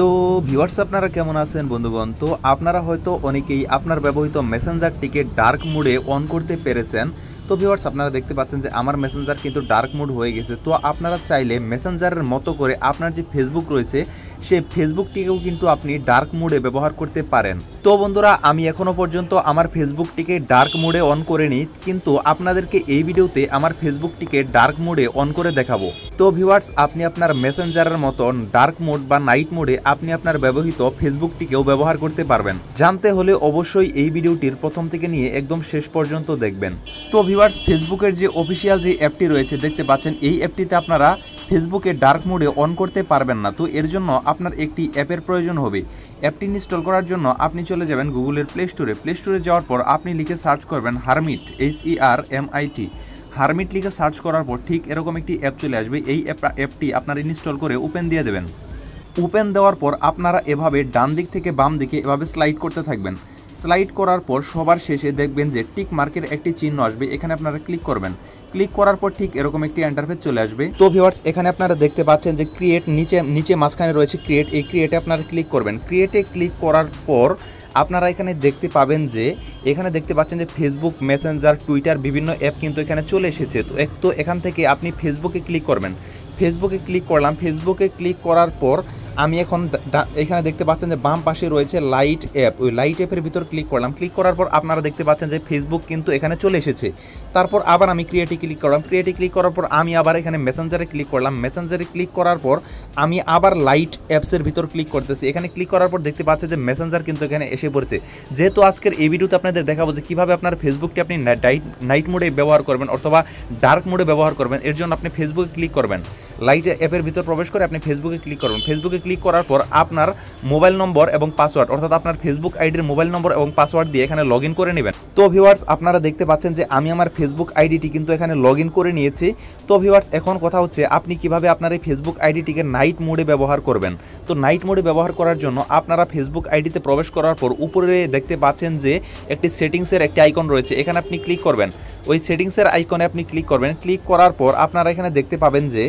তো ভিউয়ার্স আপনারা কেমন আছেন বন্ধুগণ। তো আপনারা হয়তো অনেকেই আপনার ব্যবহৃত মেসেঞ্জারটিকে ডার্ক মোডে অন করতে পেরেছেন। তো ভিউয়ার্স আপনারা দেখতে পাচ্ছেন যে আমার মেসেঞ্জার কিন্তু ডার্ক মোড হয়ে গেছে। তো আপনারা চাইলে মেসেঞ্জারের মতো করে আপনার যে ফেসবুক রয়েছে সেই ফেসবুকটিকেও কিন্তু আপনি ডার্ক মোডে ব্যবহার করতে পারেন। তো বন্ধুরা আমি এখনো পর্যন্ত আমার ফেসবুকটিকে ডার্ক মোডে অন করিনি, কিন্তু আপনাদেরকে এই ভিডিওতে আমার ফেসবুকটিকে ডার্ক মোডে অন করে দেখাবো। তো ভিউয়ার্স আপনি আপনার মেসেঞ্জারের মতন ডার্ক মোড বা নাইট মোডে আপনি আপনার ব্যবহৃত ফেসবুকটিকেও ব্যবহার করতে পারবেন। জানতে হলে অবশ্যই এই ভিডিওটির প্রথম থেকে নিয়ে একদম শেষ পর্যন্ত দেখবেন। তো ভিউয়ার্স ফেসবুকের যে অফিসিয়াল যে অ্যাপটি রয়েছে দেখতে পাচ্ছেন, এই অ্যাপটিতে আপনারা ফেসবুকে ডার্ক মোডে অন করতে পারবেন না। তো এর জন্য আপনার একটি অ্যাপের প্রয়োজন হবে। অ্যাপটি ইনস্টল করার জন্য আপনি চলে যাবেন গুগলের প্লে স্টোরে যাওয়ার পর আপনি লিখে সার্চ করবেন হারমিট, HERMIT। হারমিট লিখে সার্চ করার পর ঠিক এরকম একটি অ্যাপ চলে আসবে। এই অ্যাপটি আপনারা ইনস্টল করে ওপেন দিয়ে দেবেন। ওপেন দেওয়ার পর আপনারা এভাবে ডান দিক থেকে বাম দিকে এভাবে স্লাইড করতে থাকবেন। স্লাইড করার পর সবার শেষে দেখবেন যে টিক মার্কের একটি চিহ্ন আসবে, এখানে আপনারা ক্লিক করবেন। ক্লিক করার পর ঠিক এরকম একটি ইন্টারফেস চলে আসবে। তো ভিউয়ার্স এখানে আপনারা দেখতে পাচ্ছেন যে ক্রিয়েট, নিচে মাঝখানে রয়েছে ক্রিয়েট। এই ক্রিয়েটে আপনারা ক্লিক করবেন। ক্রিয়েটে ক্লিক করার পর আপনারা এখানে দেখতে পাবেন যে দেখতে পাচ্ছেন যে ফেসবুক, মেসেঞ্জার, টুইটার বিভিন্ন অ্যাপ কিন্তু এখানে চলে এসেছে। তো এখান থেকে আপনি ফেসবুকে ক্লিক করবেন। ফেসবুকে ক্লিক করলাম। ফেসবুকে ক্লিক করার পর আমি এখন এখানে দেখতে পাচ্ছেন যে বাম পাশে রয়েছে লাইট অ্যাপ। ওই লাইট অ্যাপের ভিতর ক্লিক করলাম। ক্লিক করার পর আপনারা দেখতে পাচ্ছেন যে ফেসবুক কিন্তু এখানে চলে এসেছে। তারপর আবার আমি ক্রিয়েটে ক্লিক করলাম। ক্রিয়েটে ক্লিক করার পর আমি আবার এখানে মেসেঞ্জারে ক্লিক করলাম। মেসেঞ্জারে ক্লিক করার পর আমি আবার লাইট অ্যাপসের ভিতর ক্লিক করতেছি। এখানে ক্লিক করার পর দেখতে পাচ্ছেন যে মেসেঞ্জার কিন্তু এখানে এসে পড়েছে। যেহেতু আজকের এই ভিডিওতে আপনাদের দেখাবো যে কীভাবে আপনার ফেসবুকটি আপনি নাইট মোডে ব্যবহার করবেন অথবা ডার্ক মোডে ব্যবহার করবেন, এর জন্য আপনি ফেসবুকে ক্লিক করবেন। লাইট অ্যাপের ভিতর প্রবেশ করে আপনি ফেসবুকে ক্লিক করবেন। ফেসবুকে ক্লিক করার পর আপনার মোবাইল নম্বর এবং পাসওয়ার্ড, অর্থাৎ আপনার ফেসবুক আইডির মোবাইল নম্বর এবং পাসওয়ার্ড দিয়ে এখানে লগ ইন করে নেবেন। তো ভিউয়ার্স আপনারা দেখতে পাচ্ছেন যে আমি আমার ফেসবুক আইডিটি কিন্তু এখানে লগ ইন করে নিয়েছি। তো ভিউয়ার্স এখন কথা হচ্ছে আপনি কিভাবে আপনার এই ফেসবুক আইডিটিকে নাইট মোডে ব্যবহার করবেন। তো নাইট মোডে ব্যবহার করার জন্য আপনারা ফেসবুক আইডিতে প্রবেশ করার পর উপরে দেখতে পাচ্ছেন যে একটি সেটিংসের একটি আইকন রয়েছে, এখানে আপনি ক্লিক করবেন। ওই সেটিংসের আইকনে আপনি ক্লিক করবেন। ক্লিক করার পর আপনারা এখানে দেখতে পাবেন যে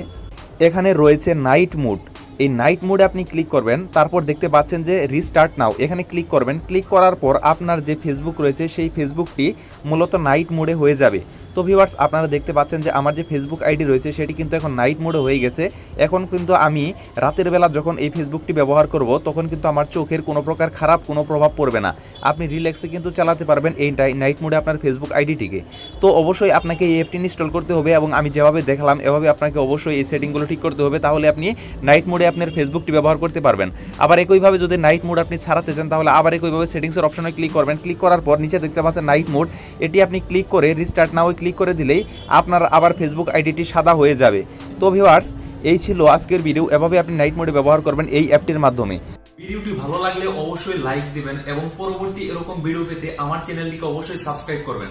এখানে রয়েছে নাইট মোড। এই নাইট মোডে আপনি ক্লিক করবেন। তারপর দেখতে পাচ্ছেন যে রিস্টার্ট নাও, এখানে ক্লিক করবেন। ক্লিক করার পর আপনার যে ফেসবুক রয়েছে সেই ফেসবুকটি মূলত নাইট মোডে হয়ে যাবে। তো ভিউয়ার্স আপনারা দেখতে পাচ্ছেন যে আমার যে ফেসবুক আইডি রয়েছে সেটি কিন্তু এখন নাইট মোডে হয়ে গেছে। এখন কিন্তু আমি রাতের বেলা যখন এই ফেসবুকটি ব্যবহার করব তখন কিন্তু আমার চোখের কোনো প্রকার খারাপ কোনো প্রভাব পড়বে না। আপনি রিল্যাক্সে কিন্তু চালাতে পারবেন এই নাইট মোডে আপনার ফেসবুক আইডিটিকে। তো অবশ্যই আপনাকে এই অ্যাপটি ইনস্টল করতে হবে এবং আমি যেভাবে দেখালাম এভাবে আপনাকে অবশ্যই এই সেটিংগুলো ঠিক করতে হবে, তাহলে আপনি নাইট মোডে আপনার ফেসবুকটি ব্যবহার করতে পারবেন। আবার একইভাবে যদি নাইট মোড আপনি ছাড়াতে চান তাহলে আবার একইভাবে সেটিংসের অপশনে ক্লিক করবেন। ক্লিক করার পর নিচে দেখতে পাচ্ছেন নাইট মোড, এটি আপনি ক্লিক করে রিস্টার্ট নাও ক্লিক করে দিলেই আপনার আবার ফেসবুক আইডিটি সাদা হয়ে যাবে। তো ভিউয়ার্স এই ছিল আজকের ভিডিও, এভাবে আপনি নাইট মোডে ব্যবহার করবেন এই অ্যাপটির মাধ্যমে। ভিডিওটি ভালো লাগলে অবশ্যই লাইক দিবেন এবং পরবর্তী এরকম ভিডিও পেতে আমার চ্যানেলটিকে অবশ্যই সাবস্ক্রাইব করবেন।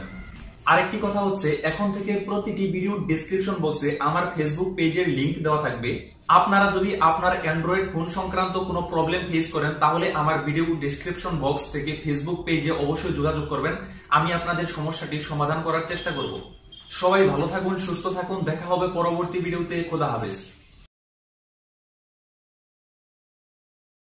আরেকটি কথা হচ্ছে এখন থেকে প্রতিটি ভিডিও ডেসক্রিপশন বক্সে আমার ফেসবুক পেজের লিংক দেওয়া থাকবে। আপনারা যদি আপনার অ্যান্ড্রয়েড ফোন সংক্রান্ত কোনো প্রবলেম ফেস করেন তাহলে আমার ভিডিও ডেসক্রিপশন বক্স থেকে ফেসবুক পেজে অবশ্যই যোগাযোগ করবেন। আমি আপনাদের সমস্যাটির সমাধান করার চেষ্টা করব। সবাই ভালো থাকুন, সুস্থ থাকুন, দেখা হবে পরবর্তী ভিডিওতে। খোদা হাফেজ।